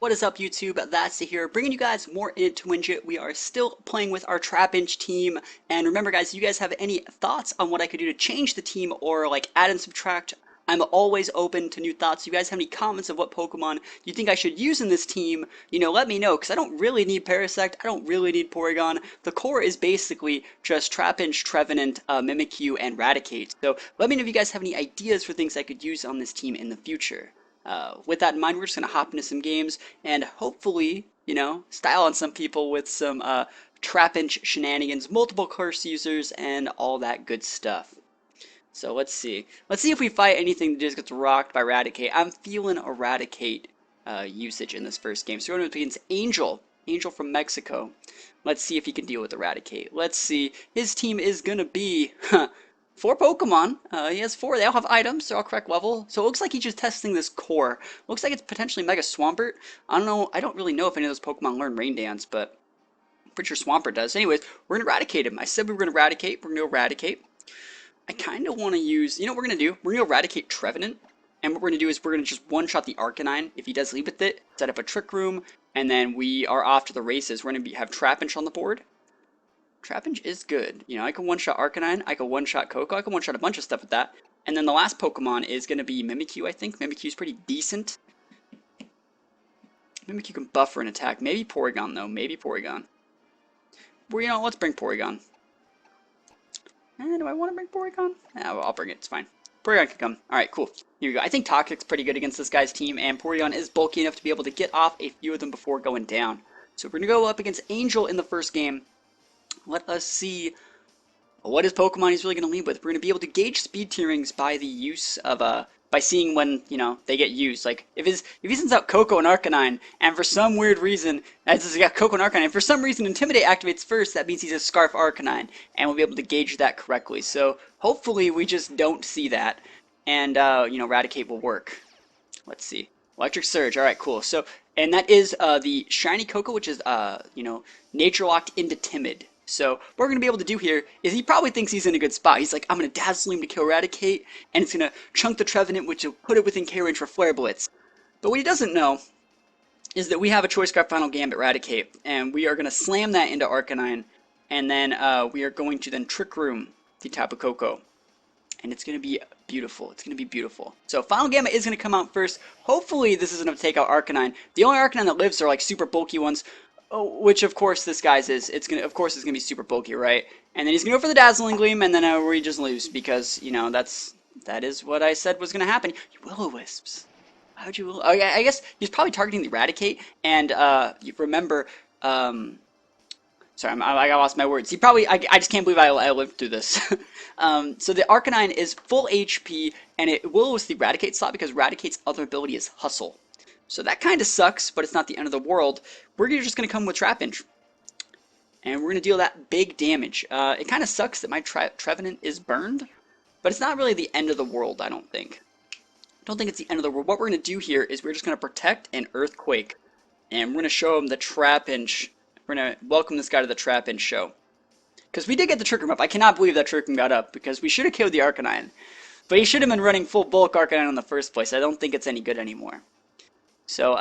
What is up, YouTube? That's here, bringing you guys more into Wingett. We are still playing with our Trapinch team, and remember, guys, if you guys have any thoughts on what I could do to change the team or like add and subtract, I'm always open to new thoughts. If you guys have any comments of what Pokemon you think I should use in this team, let me know, because I don't really need Parasect, I don't really need Porygon. The core is basically just Trapinch, Trevenant, Mimikyu, and Raticate. So let me know if you guys have any ideas for things I could use on this team in the future. With that in mind, we're just going to hop into some games and hopefully, style on some people with some Trapinch shenanigans, multiple curse users, and all that good stuff. So let's see. Let's see if we fight anything that just gets rocked by Raticate. I'm feeling Eradicate usage in this first game. So we're going to against Angel. Angel from Mexico. Let's see if he can deal with Eradicate. Let's see. His team is going to be... 4 Pokemon. He has 4. They all have items. They're all correct level. So it looks like he's just testing this core. Looks like it's potentially Mega Swampert. I don't know. I don't really know if any of those Pokemon learn Rain Dance, but I'm pretty sure Swampert does. Anyways, we're going to Eradicate him. I said we were going to Eradicate. We're going to Eradicate. I kind of want to use... You know what we're going to do? We're going to Eradicate Trevenant. And what we're going to do is we're going to just one-shot the Arcanine. If he does leave with it, set up a Trick Room, and then we are off to the races. We're going to have Trapinch on the board. Trapinch is good. I can one-shot Arcanine, I can one-shot Koko, I can one-shot a bunch of stuff with that. And then the last Pokemon is going to be Mimikyu, I think. Mimikyu's pretty decent. Mimikyu can buffer an attack. Maybe Porygon, though. Maybe Porygon. Well, let's bring Porygon. Do I want to bring Porygon? Well, I'll bring it. It's fine. Porygon can come. Alright, cool. Here we go. I think Toxic's pretty good against this guy's team, and Porygon is bulky enough to be able to get off a few of them before going down. So we're going to go up against Angel in the first game. Let us see what his Pokemon he's really going to lead with. We're going to be able to gauge speed tierings by the use of by seeing when they get used. Like if he sends out Koko and Arcanine, and for some weird reason, as he's got Koko and Arcanine, and for some reason Intimidate activates first, that means he's a Scarf Arcanine, and we'll be able to gauge that correctly. So hopefully we just don't see that, and Raticate will work. Let's see. Electric Surge. All right, cool. So and that is the Shiny Koko, which is Nature Locked into Timid. So what we're going to be able to do here is he probably thinks he's in a good spot. He's like, I'm going to Dazzle him to kill Eradicate, and it's going to chunk the Trevenant, which will put it within K range for Flare Blitz. But what he doesn't know is that we have a Choice Scarf Final Gambit Eradicate, and we are going to slam that into Arcanine, and then we are going to then Trick Room the Tapu Koko. And it's going to be beautiful. It's going to be beautiful. So Final Gambit is going to come out first. Hopefully this isn't going to take out Arcanine. The only Arcanine that lives are like super bulky ones. Which of course this guy's is. Of course it's gonna be super bulky, right? And then he's gonna go for the Dazzling Gleam, and then we just lose because that is what I said was gonna happen. You Will-O-Wisps. How'd you? Oh, yeah, I guess he's probably targeting the Eradicate, and you remember. Sorry, I lost my words. I just can't believe I lived through this. So the Arcanine is full HP, and it will-o-wisp the Eradicate slot because Eradicate's other ability is Hustle. So that kind of sucks, but it's not the end of the world. We're just going to come with Trapinch. And we're going to deal that big damage. It kind of sucks that my Trevenant is burned, but it's not really the end of the world, I don't think. I don't think it's the end of the world. What we're going to do here is we're just going to protect an Earthquake. And we're going to show him the Trapinch. We're going to welcome this guy to the Trapinch show. Because we did get the Trick Room up. I cannot believe that Trick Room got up, because we should have killed the Arcanine. But he should have been running full bulk Arcanine in the first place. I don't think it's any good anymore. So,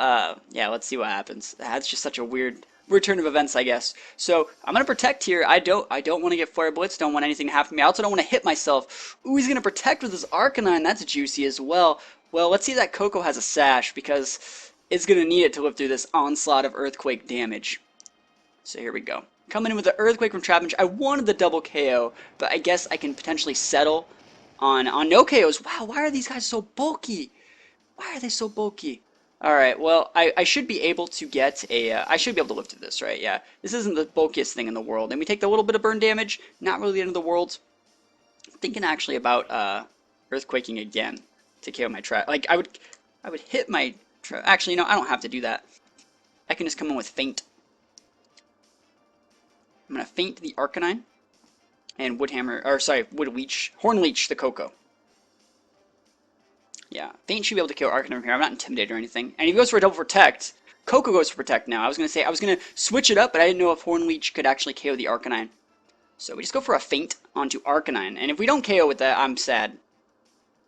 yeah, let's see what happens. That's just such a weird turn of events, I guess. So, I'm going to protect here. I don't want to get Flare Blitz. Don't want anything to happen to me. I also don't want to hit myself. Ooh, he's going to protect with his Arcanine. That's juicy as well. Well, let's see if that Koko has a Sash, because it's going to need it to live through this onslaught of Earthquake damage. So, here we go. Coming in with the Earthquake from Trapinch. I wanted the double KO, but I guess I can potentially settle on no KOs. Wow, why are these guys so bulky? Why are they so bulky? Alright, well, I should be able to get a, I should be able to live through this, right? Yeah, this isn't the bulkiest thing in the world. And we take the little bit of burn damage, not really the end of the world. I'm thinking actually about, Earthquaking again to KO my trap. Like, I would hit my trap. Actually, I don't have to do that. I can just come in with Feint. I'm going to Feint the Arcanine. And Wood Leech, Horn Leech the Koko. Yeah, Feint should be able to kill Arcanine here. I'm not intimidated or anything. And if he goes for a double protect, Koko goes for protect now. I was gonna switch it up, but I didn't know if Horn Leech could actually KO the Arcanine. So we just go for a Feint onto Arcanine. And if we don't KO with that, I'm sad.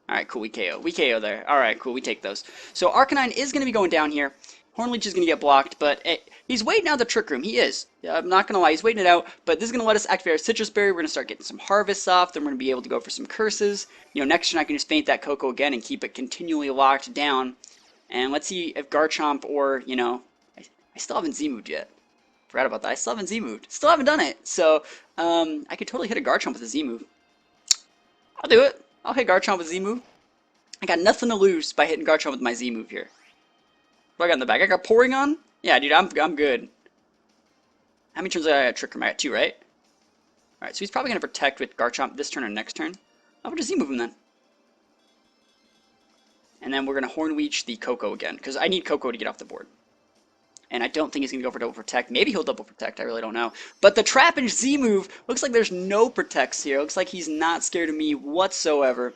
Alright, cool, we KO. We KO there. Alright, cool, we take those. So Arcanine is going to be going down here. Hornleech is going to get blocked, but he's waiting out the Trick Room. He is. I'm not going to lie, he's waiting it out, but this is going to let us activate our Citrus Berry. We're going to start getting some harvests off, then we're going to be able to go for some curses. You know, next turn I can just faint that Cocoa again and keep it continually locked down. And let's see if Garchomp or, you know, I still haven't Z-moved yet. Forgot about that. I still haven't Z-moved. Still haven't done it. So, I could totally hit a Garchomp with a Z-move. I'll do it. I'll hit Garchomp with Z-move. I got nothing to lose by hitting Garchomp with my Z-move here. What I got in the back? I got Porygon? Yeah, dude, I'm good. How many turns did I got Trick Room? I got 2, right? Alright, so he's probably going to protect with Garchomp this turn or next turn. I'll just Z-move him then. And then we're going to Hornleech the Cocoa again, because I need Cocoa to get off the board. And I don't think he's going to go for Double Protect. Maybe he'll Double Protect, I really don't know. But the Trapinch Z-move, looks like there's no Protects here. Looks like he's not scared of me whatsoever.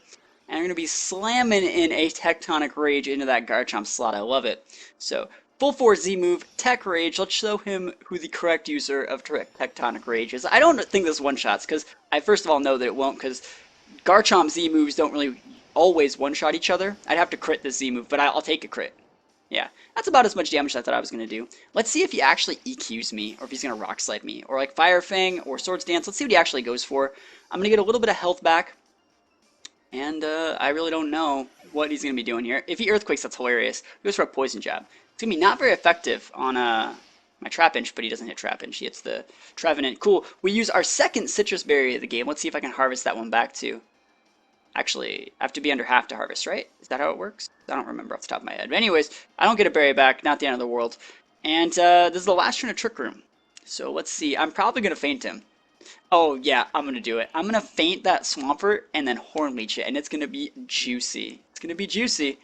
And I'm going to be slamming in a Tectonic Rage into that Garchomp slot. I love it. So, full force Z-move, Tech Rage. Let's show him who the correct user of Tectonic Rage is. I don't think this one-shots, because I first of all know that it won't, because Garchomp Z-moves don't really always one-shot each other. I'd have to crit this Z-move, but I'll take a crit. Yeah, that's about as much damage as I thought I was going to do. Let's see if he actually EQs me, or if he's going to Rock Slide me, or like Fire Fang, or Swords Dance. Let's see what he actually goes for. I'm going to get a little bit of health back. And I really don't know what he's going to be doing here. If he Earthquakes, that's hilarious. He goes for a Poison Jab. It's going to be not very effective on my Trapinch, but he doesn't hit Trapinch. He hits the Trevenant. Cool. We use our second Citrus Berry of the game. Let's see if I can harvest that one back too. Actually, I have to be under half to harvest, right? Is that how it works? I don't remember off the top of my head. But anyways, I don't get a berry back. Not the end of the world. And this is the last turn of Trick Room. So let's see. I'm probably going to feint him. Oh, yeah, I'm going to do it. I'm going to feint that Swampert and then Hornleech it, and it's going to be juicy. It's going to be juicy.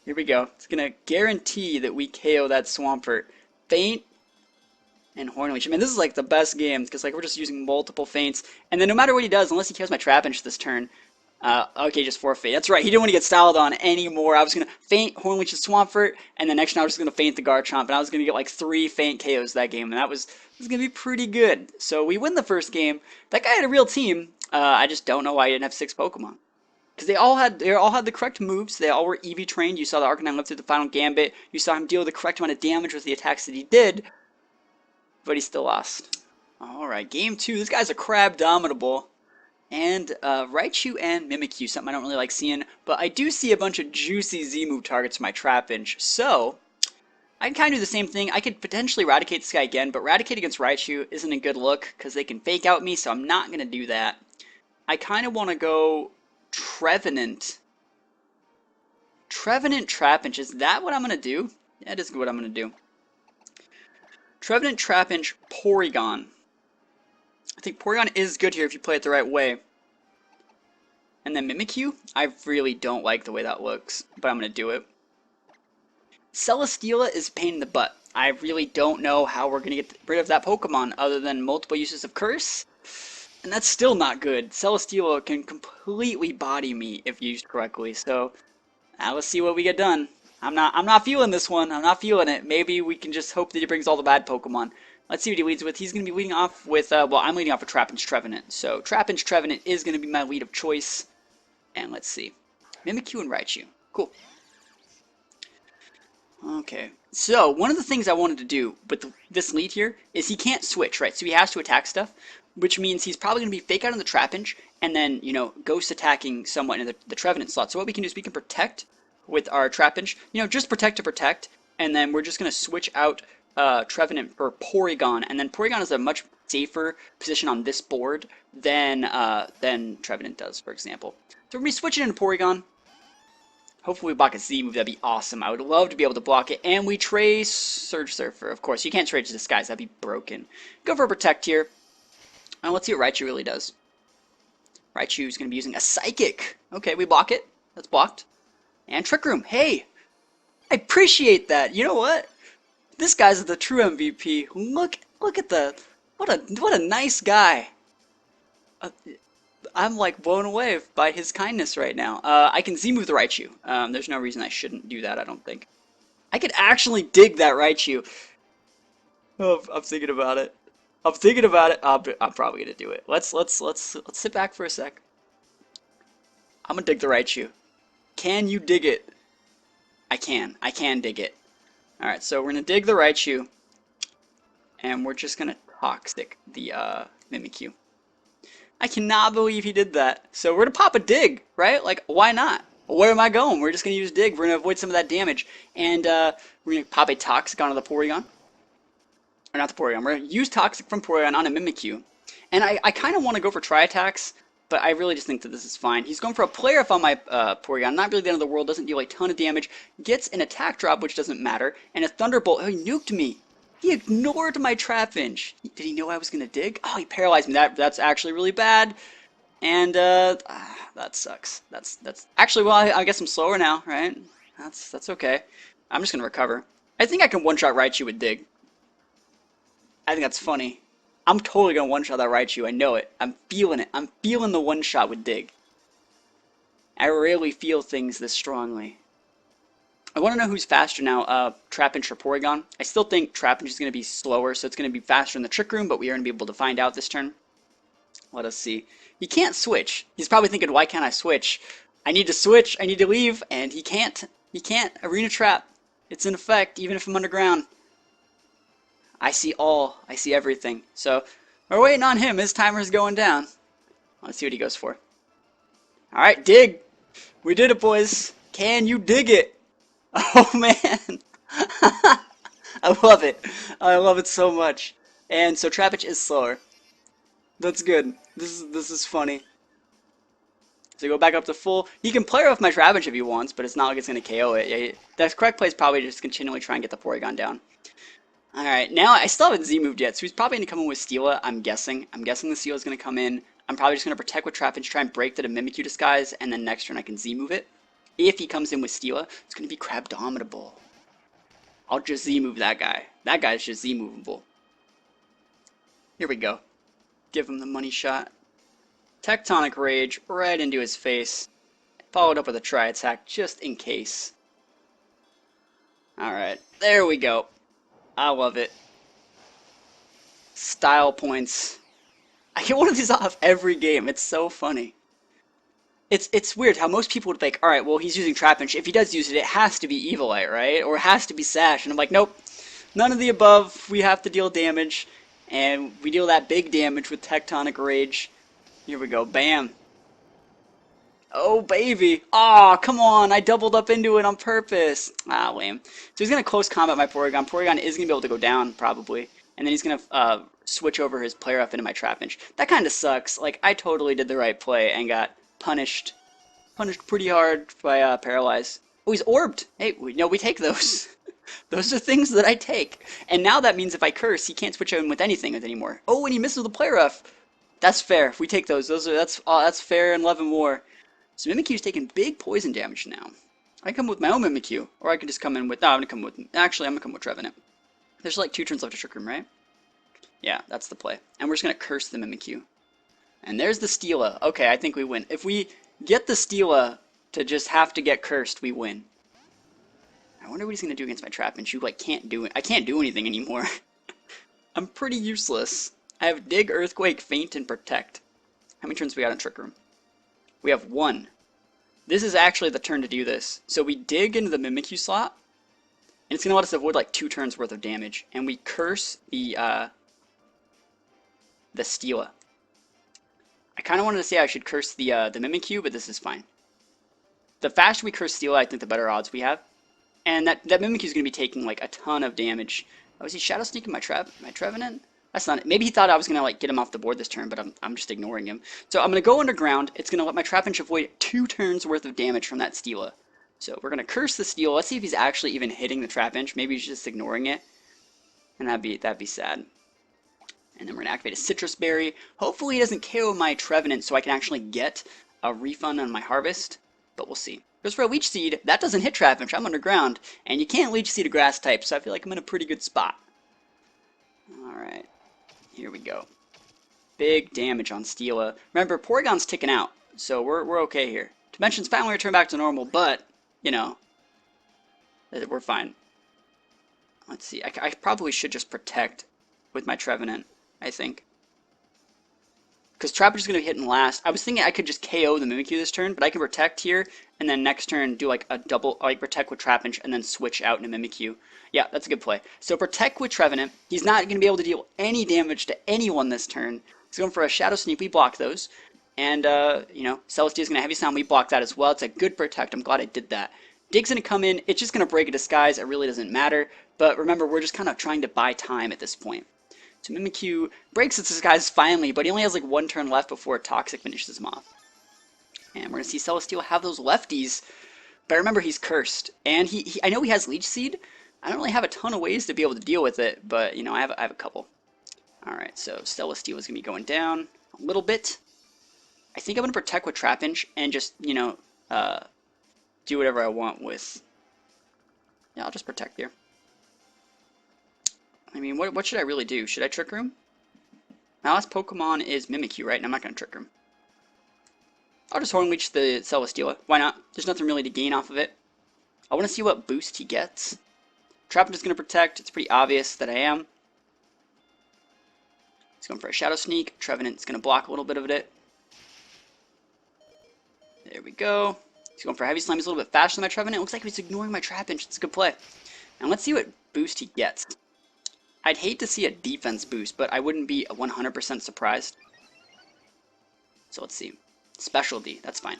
Here we go. It's going to guarantee that we KO that Swampert. Feint and Hornleech. I mean, this is like the best game, because like we're just using multiple feints. And then no matter what he does, unless he kills my Trapinch this turn, okay, just forfeit. That's right, he didn't want to get styled on anymore. I was going to feint Hornleech and Swampert, and then next turn I was just going to feint the Garchomp, and I was going to get like 3 feint KOs that game, and that was going to be pretty good. So we win the first game. That guy had a real team. I just don't know why he didn't have 6 Pokemon. Because they all had the correct moves. They all were EV trained. You saw the Arcanine live through the final Gambit. You saw him deal the correct amount of damage with the attacks that he did. But he still lost. Alright, game 2. This guy's a Crab Dominable. And Raichu and Mimikyu, something I don't really like seeing. But I do see a bunch of juicy Z-move targets for my Trapinch. So I can kind of do the same thing. I could potentially Raticate this guy again, but Raticate against Raichu isn't a good look because they can fake out me, so I'm not going to do that. I kind of want to go Trevenant. Trevenant Trapinch, is that what I'm going to do? Yeah, that is what I'm going to do. Trevenant Trapinch Porygon. I think Porygon is good here if you play it the right way. And then Mimikyu, I really don't like the way that looks, but I'm going to do it. Celesteela is a pain in the butt. I really don't know how we're going to get rid of that Pokemon other than multiple uses of Curse. And that's still not good. Celesteela can completely body me if used correctly. So, let's see what we get done. I'm not feeling this one. I'm not feeling it. Maybe we can just hope that he brings all the bad Pokemon. Let's see what he leads with. He's going to be leading off with, well, I'm leading off with Trapinch Trevenant. So, Trapinch Trevenant is going to be my lead of choice. And let's see. Mimikyu and Raichu. Cool. Okay, so one of the things I wanted to do with this lead here is he can't switch, right? So he has to attack stuff, which means he's probably going to be fake out on the Trapinch and then, you know, ghost attacking someone in the Trevenant slot. So what we can do is we can protect with our Trapinch, you know, just protect to protect, and then we're just going to switch out Trevenant for Porygon, and then Porygon is a much safer position on this board than Trevenant does, for example. So we're going to be switching into Porygon. Hopefully we block a Z move, that'd be awesome. I would love to be able to block it. And we trace Surge Surfer. Of course, you can't trade Disguise, that'd be broken. Go for a Protect here. And let's see what Raichu really does. Raichu's going to be using a Psychic. Okay, we block it. That's blocked. And Trick Room. Hey! I appreciate that. You know what? This guy's the true MVP. Look at the... What a nice guy. I'm like blown away by his kindness right now. I can Z-move the Raichu. There's no reason I shouldn't do that, I don't think. I could actually dig that Raichu. Oh, I'm thinking about it. I'm thinking about it. I'm probably gonna do it. Let's sit back for a sec. I'm gonna dig the Raichu. Can you dig it? I can dig it. Alright, so we're going to dig the Raichu, and we're just going to Toxic the Mimikyu. I cannot believe he did that. So we're going to pop a dig, right? Like, why not? Where am I going? We're just going to use dig. We're going to avoid some of that damage. And we're going to pop a Toxic onto the Porygon. Or not the Porygon. We're going to use Toxic from Porygon on a Mimikyu. And I kind of want to go for Tri-Attacks, but I really just think that this is fine. He's going for a Play Rough on my Porygon. Not really the end of the world. Doesn't deal a ton of damage. Gets an Attack Drop, which doesn't matter. And a Thunderbolt. Oh, he nuked me. He ignored my Trapinch. Did he know I was going to dig? Oh, he paralyzed me. That's actually really bad. And that sucks. That's actually, well, I guess I'm slower now, right? That's okay. I'm just going to recover. I think I can one-shot Raichu with dig. I think that's funny. I'm totally going to one-shot that Raichu. I know it. I'm feeling it. I'm feeling the one-shot with dig. I rarely feel things this strongly. I want to know who's faster now, Trapinch or Porygon. I still think Trapinch is going to be slower, so it's going to be faster in the Trick Room, but we are going to be able to find out this turn. Let us see. He can't switch. He's probably thinking, why can't I switch? I need to switch, I need to leave, and he can't. He can't. Arena Trap. It's in effect, even if I'm underground. I see all. I see everything. So, we're waiting on him. His timer's going down. Let's see what he goes for. Alright, dig. We did it, boys. Can you dig it? Oh man, I love it. I love it so much. And so Trapinch is slower. That's good. This is funny. So go back up to full. He can play off my Trapinch if he wants, but it's not like it's going to KO it. Yeah, the correct play is probably just continually try and get the Porygon down. Alright, now I still haven't Z-moved yet, so he's probably going to come in with Steela, I'm guessing. I'm guessing the Steela is going to come in. I'm probably just going to protect with Trapinch, try and break the Mimikyu disguise, and then next turn I can Z-move it. If he comes in with Steela, it's going to be Crabdominable. I'll just Z-move that guy. That guy's just Z-movable. Here we go. Give him the money shot. Tectonic Rage right into his face. Followed up with a Tri-Attack just in case. Alright, there we go. I love it. Style points. I get one of these off every game. It's so funny. It's weird how most people would think, alright, well, he's using Trapinch. If he does use it, it has to be Evilite, right? Or it has to be Sash. And I'm like, nope. None of the above. We have to deal damage. And we deal that big damage with Tectonic Rage. Here we go. Bam. Oh, baby. Aw, oh, come on. I doubled up into it on purpose. Ah, lame. So he's going to close combat my Porygon. Porygon is going to be able to go down, probably. And then he's going to switch over his Play Rough into my Trapinch. That kind of sucks. Like, I totally did the right play and got punished pretty hard by Paralyze. Oh, he's orbed. Hey, we take those. Those are things that I take. And now that means if I curse, he can't switch in with anything anymore. Oh, and he misses the Play Rough. That's fair. If we take those, that's fair in Love and War. So Mimikyu's taking big poison damage now. I can come with my own Mimikyu, or I can just come in with. No, I'm gonna come with. Actually, I'm gonna come with Trevenant. There's like 2 turns left to Trick Room, right? Yeah, that's the play. And we're just gonna curse the Mimikyu. And there's the Steela. Okay, I think we win. If we get the Steela to just have to get cursed, we win. I wonder what he's gonna do against my Trapinch. You like can't do it. I can't do anything anymore. I'm pretty useless. I have Dig, Earthquake, Faint, and Protect. How many turns we got in Trick Room? We have 1. This is actually the turn to do this. So we dig into the Mimikyu slot, and it's gonna let us avoid like 2 turns worth of damage. And we curse the Steela. I kind of wanted to say I should curse the Mimikyu, but this is fine. The faster we curse Steela, I think the better odds we have. And that Mimikyu is going to be taking like a ton of damage. Oh, is he Shadow Sneaking my Trevenant? That's not it. Maybe he thought I was going to like get him off the board this turn, but I'm just ignoring him. So I'm going to go underground. It's going to let my Trapinch avoid 2 turns worth of damage from that Steela. So we're going to curse the Steela. Let's see if he's actually even hitting the Trapinch. Maybe he's just ignoring it. And that'd be sad. And then we're going to activate a Citrus Berry. Hopefully he doesn't KO my Trevenant so I can actually get a refund on my harvest. But we'll see. Goes for a Leech Seed. That doesn't hit Trapinch. I'm underground. And you can't Leech Seed a grass type, so I feel like I'm in a pretty good spot. Alright. Here we go. Big damage on Steela. Remember, Porygon's ticking out, so we're okay here. Dimension's finally returned back to normal, but, you know, we're fine. Let's see. I probably should just protect with my Trevenant, I think. because Trapinch is going to be hitting last. I was thinking I could just KO the Mimikyu this turn, but I can Protect here, and then next turn do like a double, like Protect with Trapinch, and then switch out into Mimikyu. Yeah, that's a good play. So Protect with Trevenant. He's not going to be able to deal any damage to anyone this turn. He's going for a Shadow Sneak. We block those. And, you know, Celestia is going to Heavy Sound. We block that as well. It's a good Protect. I'm glad I did that. Dig's going to come in. It's just going to break a Disguise. It really doesn't matter. But remember, we're just kind of trying to buy time at this point. So Mimikyu breaks its Disguise finally, but he only has like one turn left before Toxic finishes him off. And we're going to see Celesteela have those lefties, but remember he's cursed. And I know he has Leech Seed. I don't really have a ton of ways to be able to deal with it, but you know, I have a couple. Alright, so Celesteela is going to be going down a little bit. I think I'm going to Protect with Trapinch and just, you know, do whatever I want with... Yeah, I'll just Protect here. I mean, what should I really do? Should I Trick Room? My last Pokemon is Mimikyu, right? And I'm not going to Trick Room. I'll just Horn Leech the Celesteela. Why not? There's nothing really to gain off of it. I want to see what boost he gets. Trapinch is going to Protect. It's pretty obvious that I am. He's going for a Shadow Sneak. Trevenant's going to block a little bit of it. There we go. He's going for a Heavy Slam. He's a little bit faster than my Trevenant. It looks like he's ignoring my Trapinch. It's a good play. And let's see what boost he gets. I'd hate to see a defense boost, but I wouldn't be 100% surprised. So let's see. Specialty, that's fine.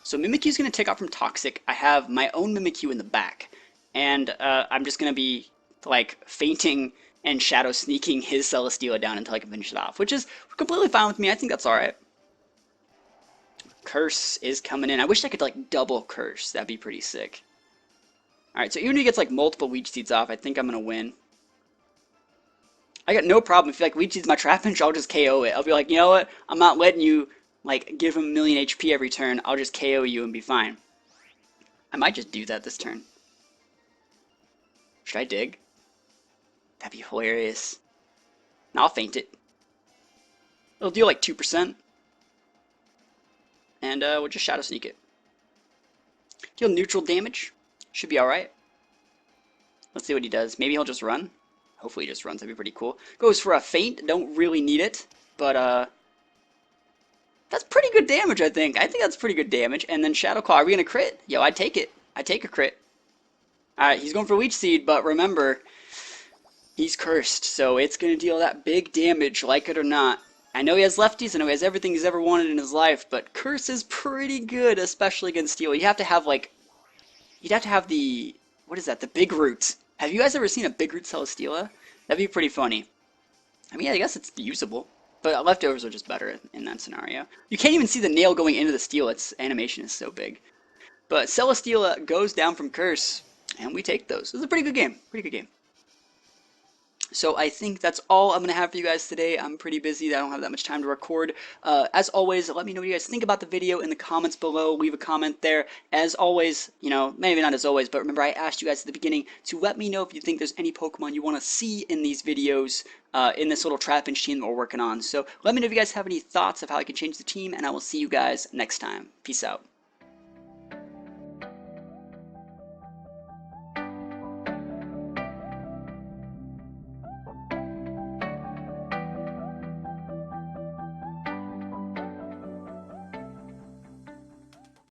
So Mimikyu's going to take off from Toxic. I have my own Mimikyu in the back. And I'm just going to be, like, feinting and Shadow Sneaking his Celesteela down until I can finish it off, which is completely fine with me. I think that's alright. Curse is coming in. I wish I could, like, double Curse. That'd be pretty sick. Alright, so even if he gets, like, multiple Leech Seeds off, I think I'm going to win. I got no problem. If you like Leech Seeds my Trapinch, I'll just KO it. I'll be like, you know what? I'm not letting you like give him 1,000,000 HP every turn. I'll just KO you and be fine. I might just do that this turn. Should I dig? That'd be hilarious. No, I'll feint it. It'll deal like 2%. And we'll just Shadow Sneak it. Deal neutral damage. Should be alright. Let's see what he does. Maybe he'll just run. Hopefully he just runs, that'd be pretty cool. Goes for a feint, don't really need it, but that's pretty good damage, I think. I think that's pretty good damage. And then Shadow Claw, are we gonna crit? Yo, I'd take it. I'd take a crit. Alright, he's going for Leech Seed, but remember, he's cursed, so it's gonna deal that big damage, like it or not. I know he has lefties, I know he has everything he's ever wanted in his life, but Curse is pretty good, especially against Steel. You have to have, like, you'd have to have the, what is that, the Big Root. Have you guys ever seen a Big Root Celesteela? That'd be pretty funny. I mean, I guess it's usable, but leftovers are just better in that scenario. You can't even see the nail going into the steel. Its animation is so big. But Celesteela goes down from Curse, and we take those. This is a pretty good game. Pretty good game. So I think that's all I'm going to have for you guys today. I'm pretty busy. I don't have that much time to record. As always, let me know what you guys think about the video in the comments below. Leave a comment there. As always, you know, maybe not as always, but remember I asked you guys at the beginning to let me know if you think there's any Pokemon you want to see in these videos, in this little Trapinch team that we're working on. So let me know if you guys have any thoughts of how I can change the team, and I will see you guys next time. Peace out.